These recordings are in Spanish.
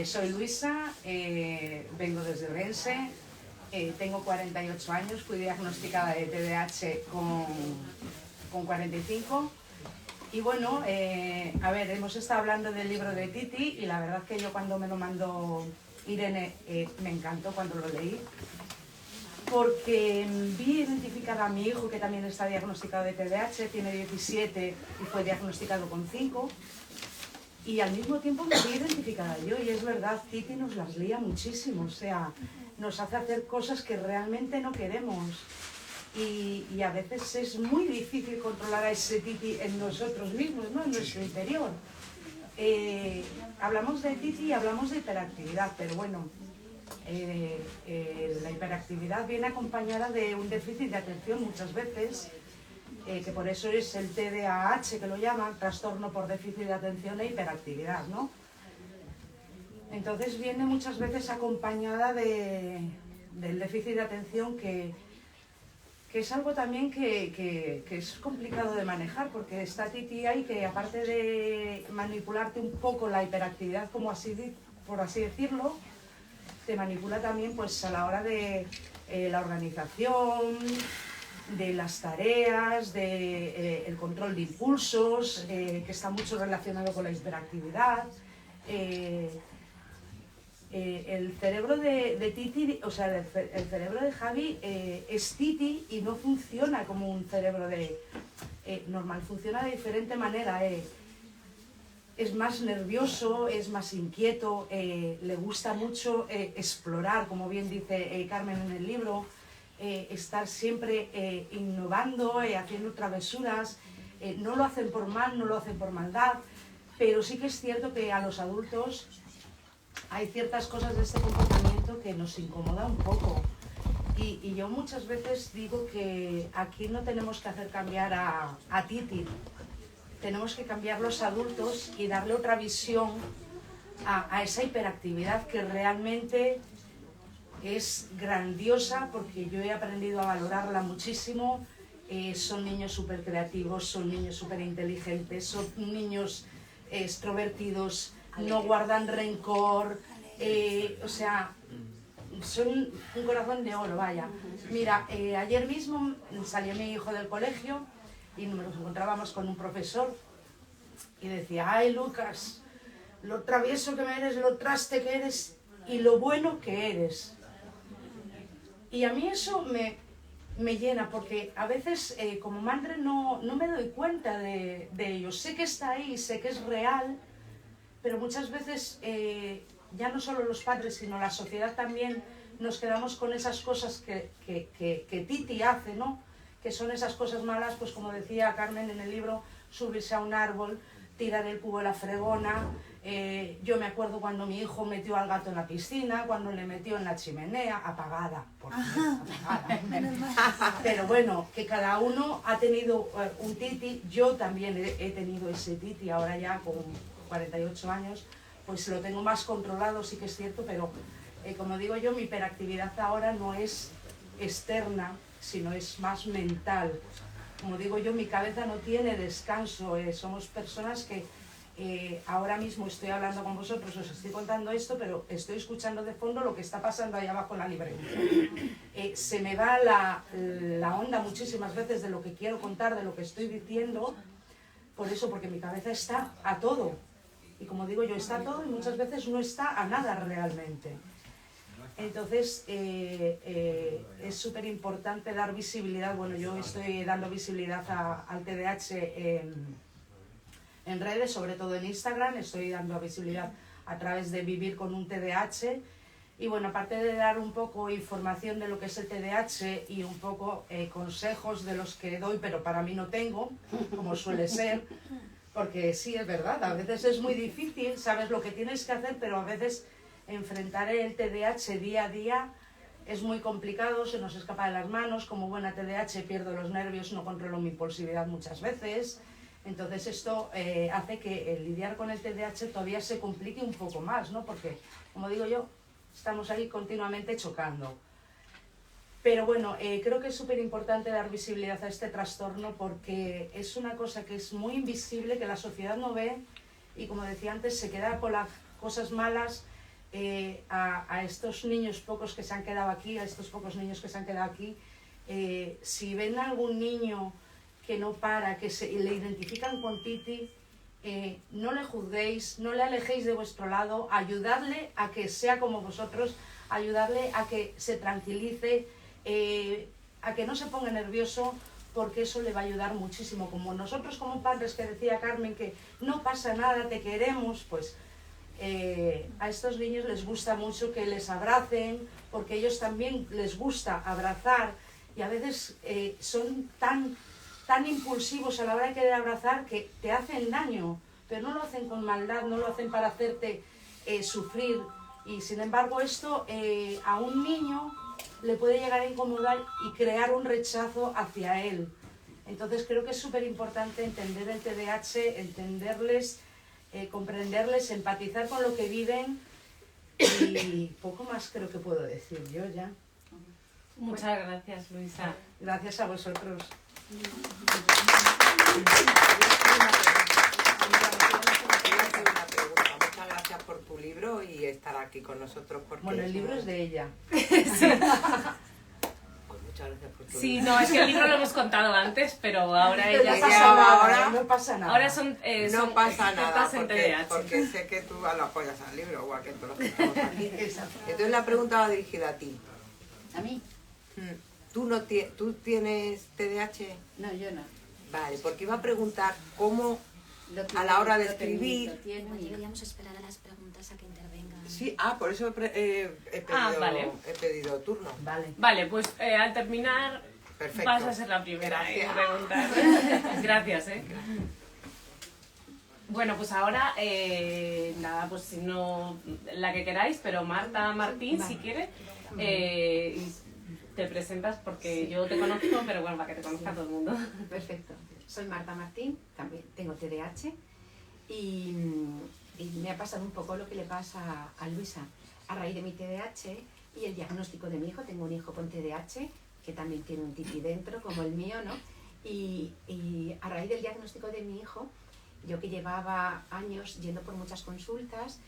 Soy Luisa, vengo desde Orense, tengo 48 años, fui diagnosticada de TDAH con 45 y bueno, a ver, hemos estado hablando del libro de Titi y la verdad que yo cuando me lo mandó Irene me encantó cuando lo leí, porque vi identificar a mi hijo que también está diagnosticado de TDAH, tiene 17 y fue diagnosticado con 5. Y al mismo tiempo me vi identificada yo, y es verdad, Titi nos las lía muchísimo, o sea, nos hace hacer cosas que realmente no queremos. Y a veces es muy difícil controlar a ese Titi en nosotros mismos, ¿no? En nuestro interior. Hablamos de Titi y hablamos de hiperactividad, pero bueno, la hiperactividad viene acompañada de un déficit de atención muchas veces, que por eso es el TDAH, que lo llaman, trastorno por déficit de atención e hiperactividad, ¿no? Entonces viene muchas veces acompañada del déficit de atención, que es algo también que es complicado de manejar, porque está Titi ahí que, aparte de manipularte un poco la hiperactividad, como así, por así decirlo, te manipula también pues a la hora de la organización, de las tareas, el control de impulsos, que está mucho relacionado con la hiperactividad. El cerebro de Titi, o sea, el cerebro de Javi es Titi y no funciona como un cerebro normal, funciona de diferente manera. Es más nervioso, es más inquieto, le gusta mucho explorar, como bien dice Carmen en el libro, estar siempre innovando, haciendo travesuras. No lo hacen por mal, no lo hacen por maldad, pero sí que es cierto que a los adultos hay ciertas cosas de este comportamiento que nos incomoda un poco. Y yo muchas veces digo que aquí no tenemos que hacer cambiar a Titi, tenemos que cambiar los adultos y darle otra visión a esa hiperactividad, que realmente es grandiosa, porque yo he aprendido a valorarla muchísimo. Son niños súper creativos, son niños súper inteligentes, son niños extrovertidos, no guardan rencor, o sea, son un corazón de oro, vaya. Mira, ayer mismo salió mi hijo del colegio y nos encontrábamos con un profesor y decía: ay, Lucas, lo travieso que eres, lo traste que eres y lo bueno que eres. Y a mí eso me llena, porque a veces como madre no me doy cuenta de ello. Sé que está ahí, sé que es real, pero muchas veces ya no solo los padres, sino la sociedad también, nos quedamos con esas cosas que Titi hace, ¿no? Que son esas cosas malas, pues como decía Carmen en el libro, subirse a un árbol, tirar el cubo de la fregona. Yo me acuerdo cuando mi hijo metió al gato en la piscina, cuando le metió en la chimenea, apagada, por cierto, apagada. Pero bueno, que cada uno ha tenido un Titi. Yo también he tenido ese Titi, ahora ya con 48 años, pues lo tengo más controlado, sí que es cierto, pero como digo yo, mi hiperactividad ahora no es externa, sino es más mental. Como digo yo, mi cabeza no tiene descanso. Somos personas que ahora mismo estoy hablando con vosotros, os estoy contando esto, pero estoy escuchando de fondo lo que está pasando ahí abajo en la librería. Se me va la onda muchísimas veces de lo que quiero contar, de lo que estoy diciendo, por eso, porque mi cabeza está a todo. Y como digo yo, está a todo y muchas veces no está a nada realmente. Entonces, es súper importante dar visibilidad. Bueno, yo estoy dando visibilidad al TDAH en redes, sobre todo en Instagram. Estoy dando visibilidad a través de Vivir con un TDAH. Y bueno, aparte de dar un poco información de lo que es el TDAH y un poco consejos de los que doy, pero para mí no tengo, como suele ser, porque sí, es verdad, a veces es muy difícil, sabes lo que tienes que hacer, pero a veces enfrentar el TDAH día a día es muy complicado, se nos escapa de las manos. Como buena TDAH pierdo los nervios, no controlo mi impulsividad muchas veces. Entonces esto hace que el lidiar con el TDAH todavía se complique un poco más, ¿no? Porque, como digo yo, estamos ahí continuamente chocando. Pero bueno, creo que es súper importante dar visibilidad a este trastorno, porque es una cosa que es muy invisible, que la sociedad no ve y como decía antes, se queda con las cosas malas. A estos niños pocos que se han quedado aquí, a estos pocos niños que se han quedado aquí, si ven a algún niño que no para, que le identifican con Titi, no le juzguéis, no le alejéis de vuestro lado, ayudadle a que sea como vosotros, ayudarle a que se tranquilice, a que no se ponga nervioso, porque eso le va a ayudar muchísimo. Como nosotros como padres, que decía Carmen que no pasa nada, te queremos, pues a estos niños les gusta mucho que les abracen, porque ellos también les gusta abrazar, y a veces son tan impulsivos a la hora de querer abrazar que te hacen daño, pero no lo hacen con maldad, no lo hacen para hacerte sufrir, y sin embargo esto a un niño le puede llegar a incomodar y crear un rechazo hacia él. Entonces creo que es súper importante entender el TDAH, entenderles, comprenderles, empatizar con lo que viven, y poco más creo que puedo decir yo ya. Muchas gracias, Luisa. Gracias a vosotros. Muchas gracias por tu libro y estar aquí con nosotros. Porque Bueno, el libro es de ella. Muchas gracias por tu Sí, libro. no, es que el libro lo hemos contado antes, pero ahora ella... No pasa nada, no pasa nada. Ahora son, No pasa nada, expertas en TDAH. porque sé que tú lo apoyas al libro, igual que todos los que estamos aquí. Exacto. Entonces la pregunta va dirigida a ti. ¿A mí? ¿Tú tienes TDAH? No, yo no. Vale, porque iba a preguntar cómo Lo a la hora de lo tengo, escribir... lo tiene y- Deberíamos esperar a las preguntas a que intervengan. Sí, por eso vale. he pedido turno. Vale. Vale, pues al terminar Perfecto. vas a ser la primera en Gracias. preguntar. Gracias, Bueno, pues ahora, nada, pues si no, la que queráis, pero Marta Martín, si quiere, te presentas porque yo te conozco, pero bueno, para que te conozca todo el mundo. Perfecto. Soy Marta Martín, también tengo TDAH y me ha pasado un poco lo que le pasa a Luisa. A raíz de mi TDAH y el diagnóstico de mi hijo, tengo un hijo con TDAH que también tiene un titi dentro, como el mío, ¿no? Y a raíz del diagnóstico de mi hijo, yo que llevaba años yendo por muchas consultas,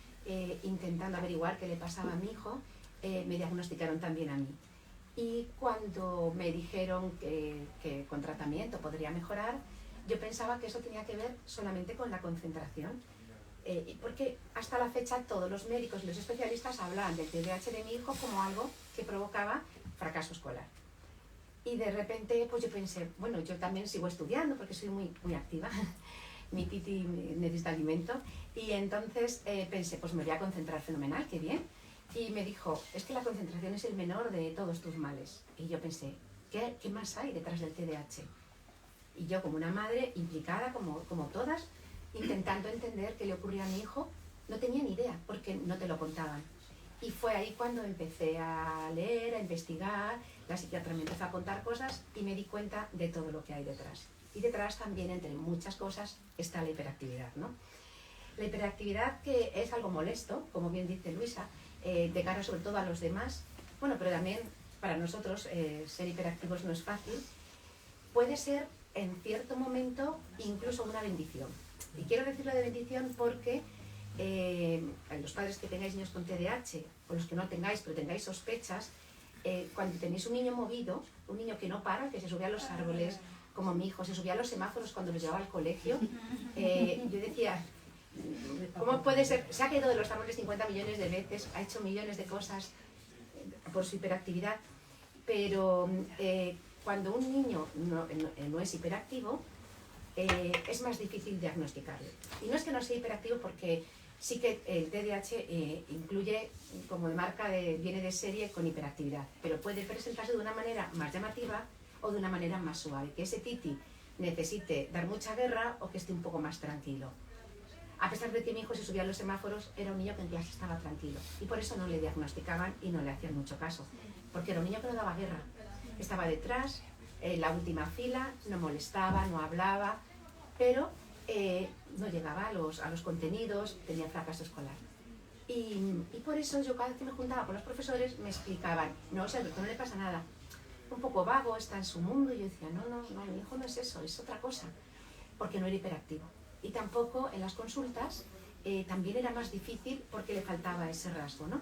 intentando averiguar qué le pasaba a mi hijo, me diagnosticaron también a mí. Y cuando me dijeron que con tratamiento podría mejorar, yo pensaba que eso tenía que ver solamente con la concentración. Porque hasta la fecha todos los médicos y los especialistas hablan del TDAH de mi hijo como algo que provocaba fracaso escolar. Y de repente pues yo pensé, bueno, yo también sigo estudiando porque soy muy activa. Mi titi necesita alimento. Y entonces pensé, pues me voy a concentrar fenomenal, qué bien. Y me dijo, es que la concentración es el menor de todos tus males. Y yo pensé, ¿qué más hay detrás del TDAH? Y yo como una madre implicada, como todas, intentando entender qué le ocurría a mi hijo, no tenía ni idea, porque no te lo contaban. Y fue ahí cuando empecé a leer, a investigar, la psiquiatra me empezó a contar cosas y me di cuenta de todo lo que hay detrás. Y detrás también, entre muchas cosas, está la hiperactividad, ¿no? La hiperactividad, que es algo molesto, como bien dice Luisa, de cara sobre todo a los demás, bueno, pero también para nosotros ser hiperactivos no es fácil, puede ser en cierto momento incluso una bendición. Y quiero decirlo de bendición porque los padres que tengáis niños con TDAH, o los que no tengáis, pero tengáis sospechas, cuando tenéis un niño movido, un niño que no para, que se sube a los árboles, como mi hijo, se subía a los semáforos cuando los llevaba al colegio, yo decía, ¿cómo puede ser? Se ha caído de los árboles 50 millones de veces, ha hecho millones de cosas por su hiperactividad, pero cuando un niño no es hiperactivo, es más difícil diagnosticarlo. Y no es que no sea hiperactivo, porque sí que el TDAH incluye, como de marca, viene de serie con hiperactividad, pero puede presentarse de una manera más llamativa o de una manera más suave, que ese titi necesite dar mucha guerra o que esté un poco más tranquilo. A pesar de que mi hijo se subía a los semáforos, era un niño que en clase estaba tranquilo, y por eso no le diagnosticaban y no le hacían mucho caso, porque era un niño que no daba guerra, estaba detrás, en la última fila, no molestaba, no hablaba, pero no llegaba a los contenidos, tenía fracaso escolar. Y por eso yo cada vez que me juntaba con los profesores me explicaban, no, o sea, al doctor no le pasa nada, un poco vago, está en su mundo, y yo decía, no, mi hijo no es eso, es otra cosa, porque no era hiperactivo. Y tampoco en las consultas también era más difícil porque le faltaba ese rasgo, ¿no?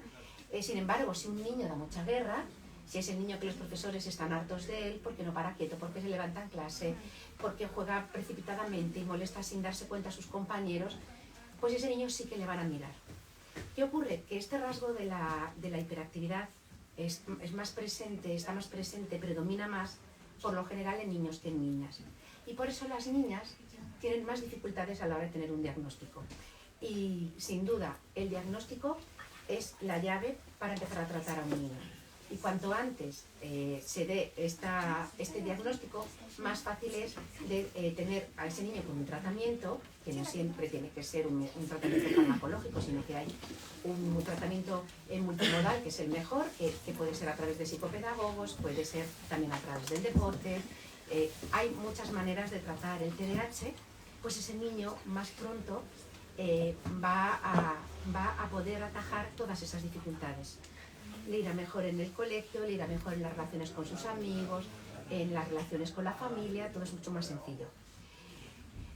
Sin embargo, si un niño da mucha guerra, si es el niño que los profesores están hartos de él, porque no para quieto, porque se levanta en clase, porque juega precipitadamente y molesta sin darse cuenta a sus compañeros, pues ese niño sí que le van a mirar. ¿Qué ocurre? Que este rasgo de la hiperactividad es más presente, está más presente, predomina más, por lo general, en niños que en niñas. Y por eso las niñas tienen más dificultades a la hora de tener un diagnóstico. Y sin duda, el diagnóstico es la llave para empezar a tratar a un niño. Y cuanto antes se dé este diagnóstico, más fácil es de tener a ese niño con un tratamiento, que no siempre tiene que ser un tratamiento farmacológico, sino que hay un tratamiento multimodal, que es el mejor, que puede ser a través de psicopedagogos, puede ser también a través del deporte. Hay muchas maneras de tratar el TDAH, pues ese niño más pronto va a poder atajar todas esas dificultades. Le irá mejor en el colegio, le irá mejor en las relaciones con sus amigos, en las relaciones con la familia, todo es mucho más sencillo.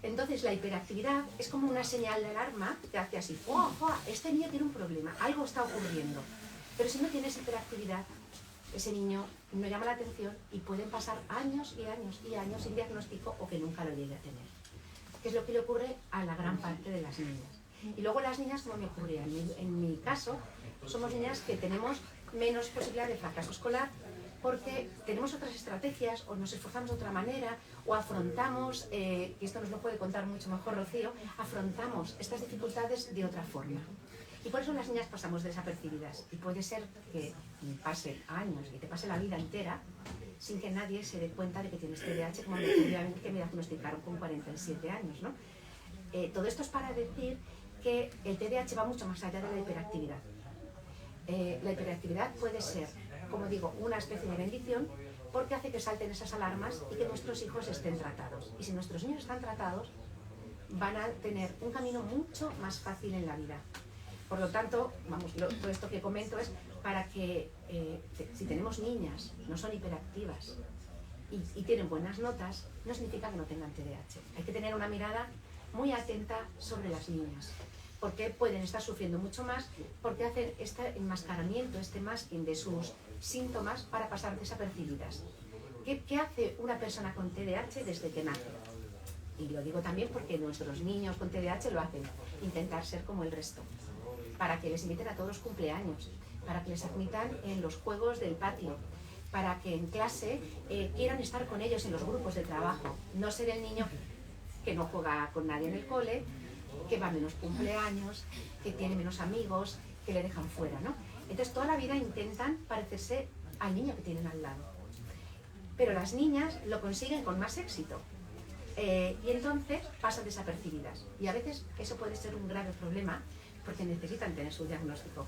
Entonces la hiperactividad es como una señal de alarma que hace así, ¡fua, fua! Este niño tiene un problema, algo está ocurriendo. Pero si no tienes hiperactividad, ese niño no llama la atención y pueden pasar años y años y años sin diagnóstico o que nunca lo llegue a tener. Que es lo que le ocurre a la gran parte de las niñas. Y luego las niñas, como me ocurría en mi caso, somos niñas que tenemos menos posibilidad de fracaso escolar porque tenemos otras estrategias o nos esforzamos de otra manera o afrontamos, y esto nos lo puede contar mucho mejor Rocío, afrontamos estas dificultades de otra forma. Y por eso las niñas pasamos desapercibidas y puede ser que pasen años y te pase la vida entera sin que nadie se dé cuenta de que tienes TDAH, como me ocurrió a mí, que me diagnosticaron con 47 años, ¿no? Todo esto es para decir que el TDAH va mucho más allá de la hiperactividad. La hiperactividad puede ser, como digo, una especie de bendición porque hace que salten esas alarmas y que nuestros hijos estén tratados. Y si nuestros niños están tratados, van a tener un camino mucho más fácil en la vida. Por lo tanto, vamos, todo esto que comento es para que si tenemos niñas, no son hiperactivas y tienen buenas notas, no significa que no tengan TDAH. Hay que tener una mirada muy atenta sobre las niñas, porque pueden estar sufriendo mucho más, porque hacen este enmascaramiento, este masking de sus síntomas para pasar desapercibidas. ¿Qué hace una persona con TDAH desde que nace? Y lo digo también porque nuestros niños con TDAH lo hacen, intentar ser como el resto, para que les inviten a todos los cumpleaños, para que les admitan en los juegos del patio, para que en clase quieran estar con ellos en los grupos de trabajo, no ser el niño que no juega con nadie en el cole, que va a menos cumpleaños, que tiene menos amigos, que le dejan fuera, ¿no? Entonces toda la vida intentan parecerse al niño que tienen al lado. Pero las niñas lo consiguen con más éxito. Y entonces pasan desapercibidas. Y a veces eso puede ser un grave problema porque necesitan tener su diagnóstico.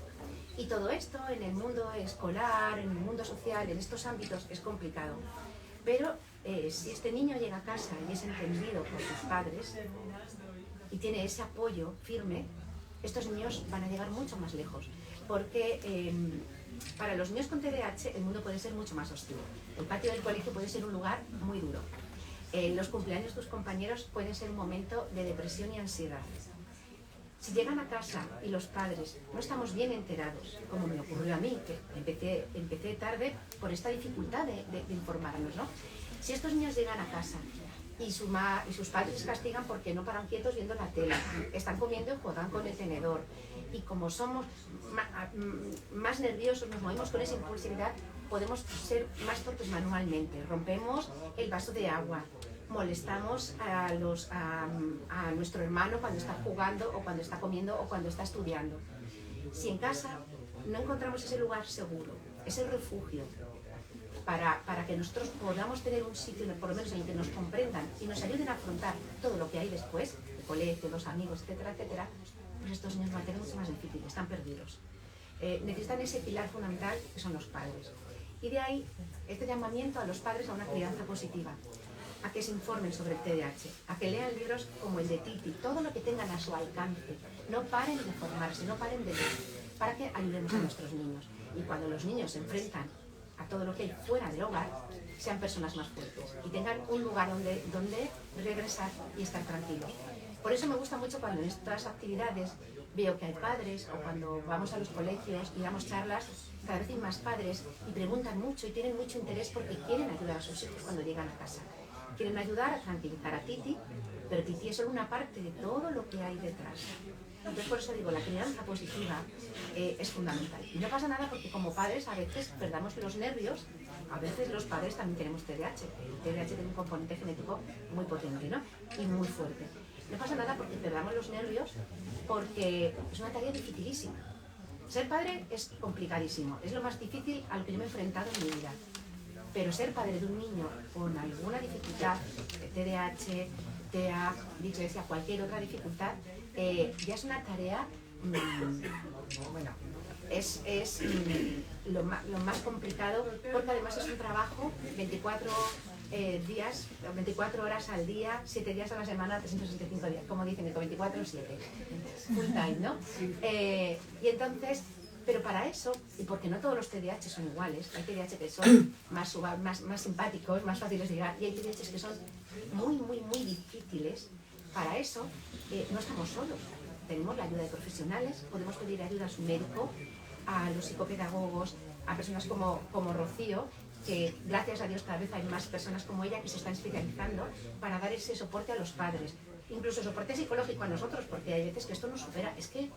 Y todo esto en el mundo escolar, en el mundo social, en estos ámbitos es complicado. Pero si este niño llega a casa y es entendido por sus padres y tiene ese apoyo firme, estos niños van a llegar mucho más lejos. Porque para los niños con TDAH el mundo puede ser mucho más hostil. El patio del colegio puede ser un lugar muy duro. Los cumpleaños de tus compañeros pueden ser un momento de depresión y ansiedad. Si llegan a casa y los padres no estamos bien enterados, como me ocurrió a mí, que empecé tarde por esta dificultad de informarnos, ¿no? Si estos niños llegan a casa y sus padres les castigan porque no paran quietos viendo la tele, están comiendo y juegan con el tenedor, y como somos más nerviosos, nos movemos con esa impulsividad, podemos ser más torpes manualmente, rompemos el vaso de agua, molestamos a nuestro hermano cuando está jugando o cuando está comiendo o cuando está estudiando. Si en casa no encontramos ese lugar seguro, ese refugio, para que nosotros podamos tener un sitio, por lo menos en el que nos comprendan y nos ayuden a afrontar todo lo que hay después, el colegio, los amigos, etcétera, etcétera, pues estos niños van a tener mucho más difícil, están perdidos. Necesitan ese pilar fundamental que son los padres. Y de ahí este llamamiento a los padres a una crianza positiva, a que se informen sobre el TDAH, a que lean libros como el de Titi, todo lo que tengan a su alcance. No paren de formarse, no paren de leer, para que ayudemos a nuestros niños. Y cuando los niños se enfrentan a todo lo que hay fuera del hogar, sean personas más fuertes y tengan un lugar donde regresar y estar tranquilos. Por eso me gusta mucho cuando en estas actividades veo que hay padres, o cuando vamos a los colegios y damos charlas, cada vez hay más padres y preguntan mucho y tienen mucho interés porque quieren ayudar a sus hijos cuando llegan a casa. Quieren ayudar a tranquilizar a Titi, pero Titi es solo una parte de todo lo que hay detrás. Entonces, por eso digo, la crianza positiva es fundamental. Y no pasa nada porque como padres a veces perdamos los nervios. A veces los padres también tenemos TDAH. El TDAH tiene un componente genético muy potente, ¿no? Y muy fuerte. No pasa nada porque perdamos los nervios, porque es una tarea dificilísima. Ser padre es complicadísimo, es lo más difícil a lo que yo me he enfrentado en mi vida. Pero ser padre de un niño con alguna dificultad, TDAH, TEA, dislexia, cualquier otra dificultad, ya es una tarea, bueno, es lo más complicado, porque además es un trabajo 24 días, 24 horas al día, 7 días a la semana, 365 días, como dicen, 24/7, full time, ¿no? Y entonces, pero para eso, y porque no todos los TDAH son iguales, hay TDAH que son más simpáticos, más fáciles de llegar, y hay TDAH que son muy difíciles. Para eso no estamos solos, tenemos la ayuda de profesionales, podemos pedir ayuda a su médico, a los psicopedagogos, a personas como Rocío, que gracias a Dios cada vez hay más personas como ella que se están especializando para dar ese soporte a los padres, incluso soporte psicológico a nosotros, porque hay veces que esto nos supera, es que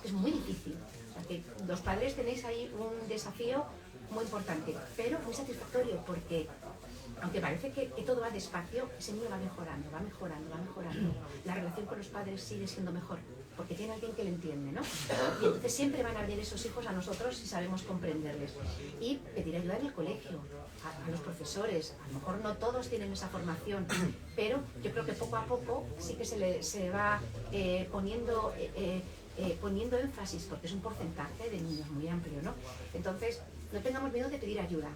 es muy difícil. O sea, que los padres tenéis ahí un desafío muy importante, pero muy satisfactorio, porque aunque parece que todo va despacio, ese niño va mejorando. La relación con los padres sigue siendo mejor, porque tiene alguien que le entiende, ¿no? Y entonces siempre van a venir esos hijos a nosotros si sabemos comprenderles. Y pedir ayuda en el colegio, a los profesores. A lo mejor no todos tienen esa formación, pero yo creo que poco a poco sí que se va poniendo énfasis, porque es un porcentaje de niños muy amplio, ¿no? Entonces, no tengamos miedo de pedir ayuda.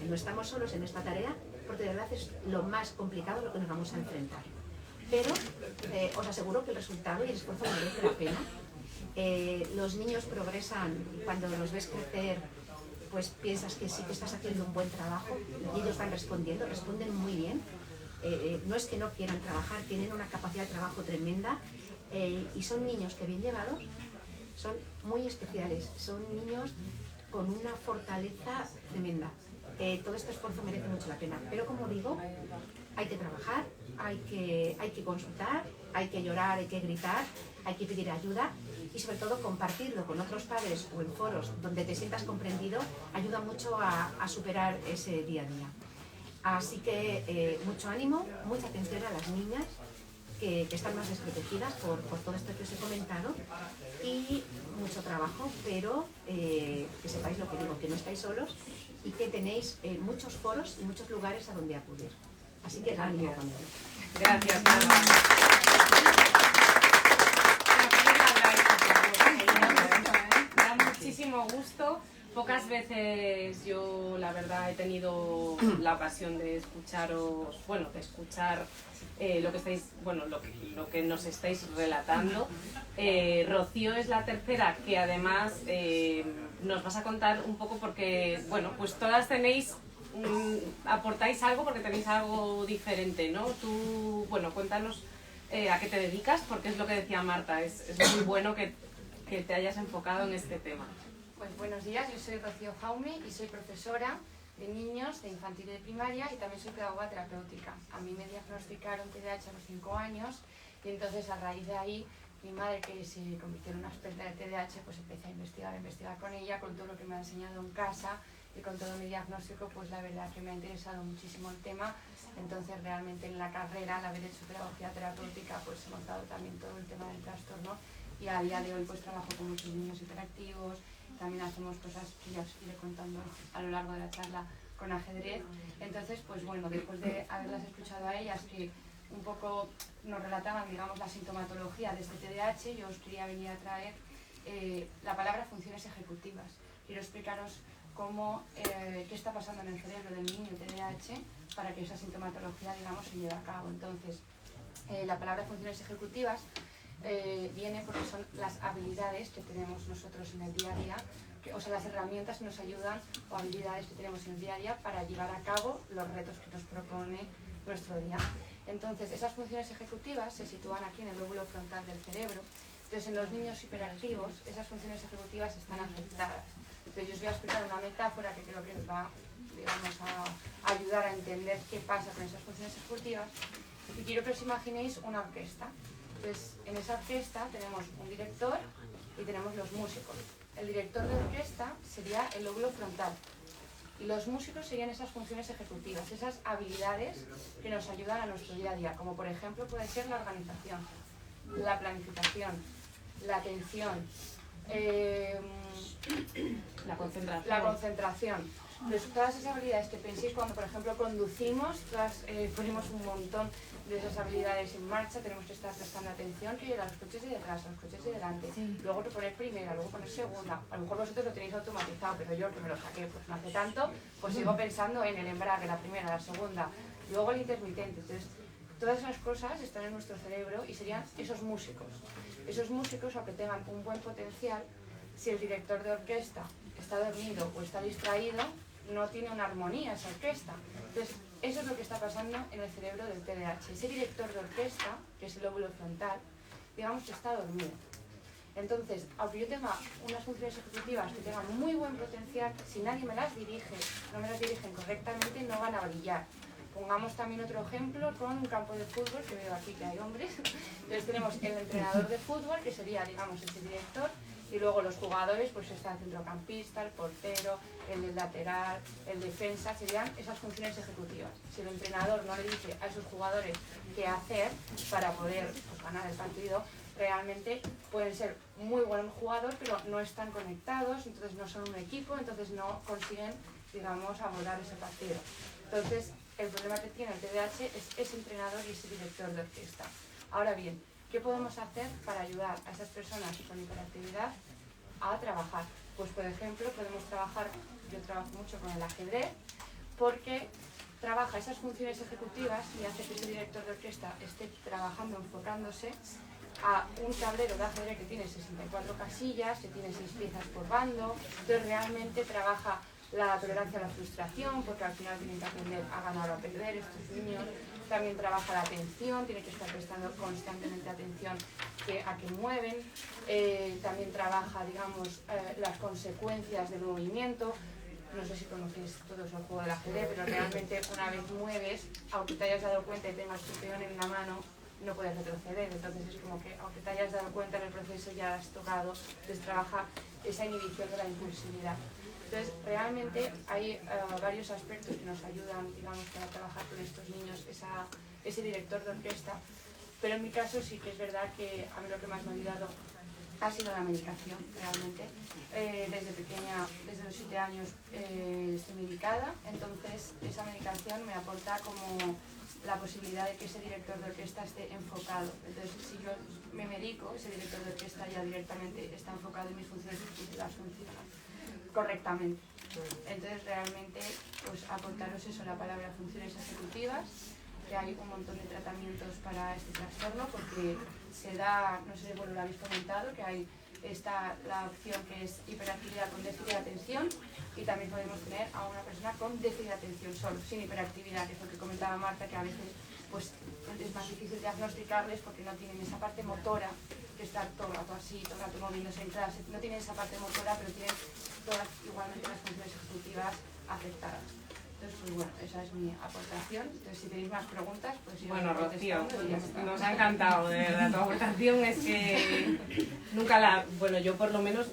No estamos solos en esta tarea, porque de verdad es lo más complicado lo que nos vamos a enfrentar. Pero os aseguro que el resultado y el esfuerzo merece la pena. Los niños progresan y cuando los ves crecer, pues piensas que sí que estás haciendo un buen trabajo y ellos van responden muy bien. No es que no quieran trabajar, tienen una capacidad de trabajo tremenda y son niños que bien llevados son muy especiales, son niños con una fortaleza tremenda. Todo este esfuerzo merece mucho la pena, pero como digo, hay que trabajar, hay que consultar, hay que llorar, hay que gritar, hay que pedir ayuda y sobre todo compartirlo con otros padres o en foros donde te sientas comprendido ayuda mucho a superar ese día a día. Así que mucho ánimo, mucha atención a las niñas que están más desprotegidas por todo esto que os he comentado y mucho trabajo, pero que sepáis lo que digo, que no estáis solos y que tenéis muchos foros y muchos lugares a donde acudir. Así que ánimo con ello. Gracias, Marta. Da muchísimo gusto. Pocas veces yo, la verdad, he tenido la ocasión de escucharos, bueno, de escuchar lo que estáis, bueno, lo que nos estáis relatando. Rocío es la tercera, que además nos vas a contar un poco porque, bueno, pues todas tenéis, aportáis algo porque tenéis algo diferente, ¿no? Tú, bueno, cuéntanos a qué te dedicas, porque es lo que decía Marta, es muy bueno que te hayas enfocado en este tema. Pues buenos días, yo soy Rocío Jaume y soy profesora de niños de infantil y de primaria y también soy pedagoga terapéutica. A mí me diagnosticaron TDAH a los 5 años y entonces a raíz de ahí mi madre, que se convirtió en una experta de TDAH, pues empecé a investigar con ella, con todo lo que me ha enseñado en casa y con todo mi diagnóstico, pues la verdad que me ha interesado muchísimo el tema. Entonces realmente en la carrera, al haber hecho pedagogía terapéutica, pues hemos dado también todo el tema del trastorno y a día de hoy pues trabajo con muchos niños hiperactivos. También hacemos cosas que ya os iré contando a lo largo de la charla con ajedrez. Entonces, pues bueno, después de haberlas escuchado a ellas que un poco nos relataban, digamos, la sintomatología de este TDAH, yo os quería venir a traer la palabra funciones ejecutivas. Quiero explicaros qué está pasando en el cerebro del niño TDAH para que esa sintomatología, digamos, se lleve a cabo. Entonces, la palabra funciones ejecutivas viene porque son las habilidades que tenemos nosotros en el día a día, o sea, las herramientas que nos ayudan o habilidades que tenemos en el día a día para llevar a cabo los retos que nos propone nuestro día. Entonces, esas funciones ejecutivas se sitúan aquí en el lóbulo frontal del cerebro. Entonces, en los niños hiperactivos, esas funciones ejecutivas están afectadas. Entonces, yo os voy a explicar una metáfora que creo que nos va, digamos, a ayudar a entender qué pasa con esas funciones ejecutivas. Y quiero que os imaginéis una orquesta. Entonces, en esa orquesta tenemos un director y tenemos los músicos. El director de orquesta sería el lóbulo frontal. Y los músicos serían esas funciones ejecutivas, esas habilidades que nos ayudan a nuestro día a día, como por ejemplo puede ser la organización, la planificación, la atención, la concentración. Entonces, todas esas habilidades que penséis cuando, por ejemplo, conducimos, todas ponemos un montón de esas habilidades en marcha, tenemos que estar prestando atención, que a los coches de detrás, a los coches de delante, luego poner primera, luego poner segunda. A lo mejor vosotros lo tenéis automatizado, pero yo que me lo saqué pues no hace tanto, pues sigo pensando en el embrague, la primera, la segunda, luego el intermitente. Entonces, todas esas cosas están en nuestro cerebro y serían esos músicos. Esos músicos, aunque tengan un buen potencial, si el director de orquesta está dormido o está distraído, no tiene una armonía esa orquesta. Entonces, eso es lo que está pasando en el cerebro del TDAH. Ese director de orquesta, que es el lóbulo frontal, digamos que está dormido. Entonces, aunque yo tenga unas funciones ejecutivas que tengan muy buen potencial, si nadie me las dirige, no me las dirigen correctamente, no van a brillar. Pongamos también otro ejemplo con un campo de fútbol, que veo aquí que hay hombres. Entonces tenemos el entrenador de fútbol, que sería, digamos, ese director, y luego los jugadores, pues está el centrocampista, el portero, el lateral, el defensa, serían esas funciones ejecutivas. Si el entrenador no le dice a esos jugadores qué hacer para poder pues, ganar el partido, realmente pueden ser muy buen jugador, pero no están conectados, entonces no son un equipo, entonces no consiguen, digamos, abordar ese partido. Entonces, el problema que tiene el TDAH es ese entrenador y ese director de orquesta. Ahora bien, ¿qué podemos hacer para ayudar a esas personas con hiperactividad a trabajar? Pues, por ejemplo, podemos trabajar, yo trabajo mucho con el ajedrez, porque trabaja esas funciones ejecutivas y hace que ese director de orquesta esté trabajando, enfocándose a un tablero de ajedrez que tiene 64 casillas, que tiene 6 piezas por bando, entonces realmente trabaja la tolerancia a la frustración, porque al final tienen que aprender a ganar o a perder estos niños. También trabaja la atención, tiene que estar prestando constantemente atención a qué mueven. También trabaja, digamos, las consecuencias del movimiento. No sé si conocéis todos el juego del ajedrez, pero realmente una vez mueves, aunque te hayas dado cuenta y tengas tu peón en la mano, no puedes retroceder. Entonces es como que, aunque te hayas dado cuenta en el proceso, ya has tocado. Entonces trabaja esa inhibición de la impulsividad. Entonces, realmente hay varios aspectos que nos ayudan, digamos, para trabajar con estos niños, ese director de orquesta, pero en mi caso sí que es verdad que a mí lo que más me ha ayudado ha sido la medicación, realmente. Desde pequeña, desde los 7 años, estoy medicada, entonces esa medicación me aporta como la posibilidad de que ese director de orquesta esté enfocado. Entonces, si yo me medico, ese director de orquesta ya directamente está enfocado en mis funciones ejecutivas funcionan correctamente. Entonces realmente pues aportaros eso, la palabra funciones ejecutivas, que hay un montón de tratamientos para este trastorno, porque se da, no sé, bueno, lo habéis comentado, que está la opción que es hiperactividad con déficit de atención, y también podemos tener a una persona con déficit de atención solo, sin hiperactividad, que es lo que comentaba Marta, que a veces pues es más difícil diagnosticarles porque no tienen esa parte motora, que estar todo el rato así, todo el rato moviéndose en clase, no tienen esa parte motora, pero tienen todas igualmente las funciones ejecutivas afectadas. Entonces, pues bueno, esa es mi aportación. Entonces, si tenéis más preguntas, pues yo bueno, Rocío, pues nos ha encantado, de verdad, tu aportación es que nunca bueno, yo por lo menos,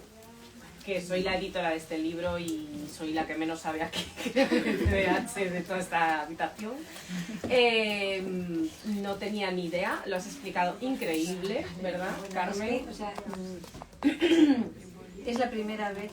que soy la editora de este libro y soy la que menos sabe aquí el TDAH de toda esta habitación, no tenía ni idea, lo has explicado increíble, ¿verdad, Carmen? Es la primera vez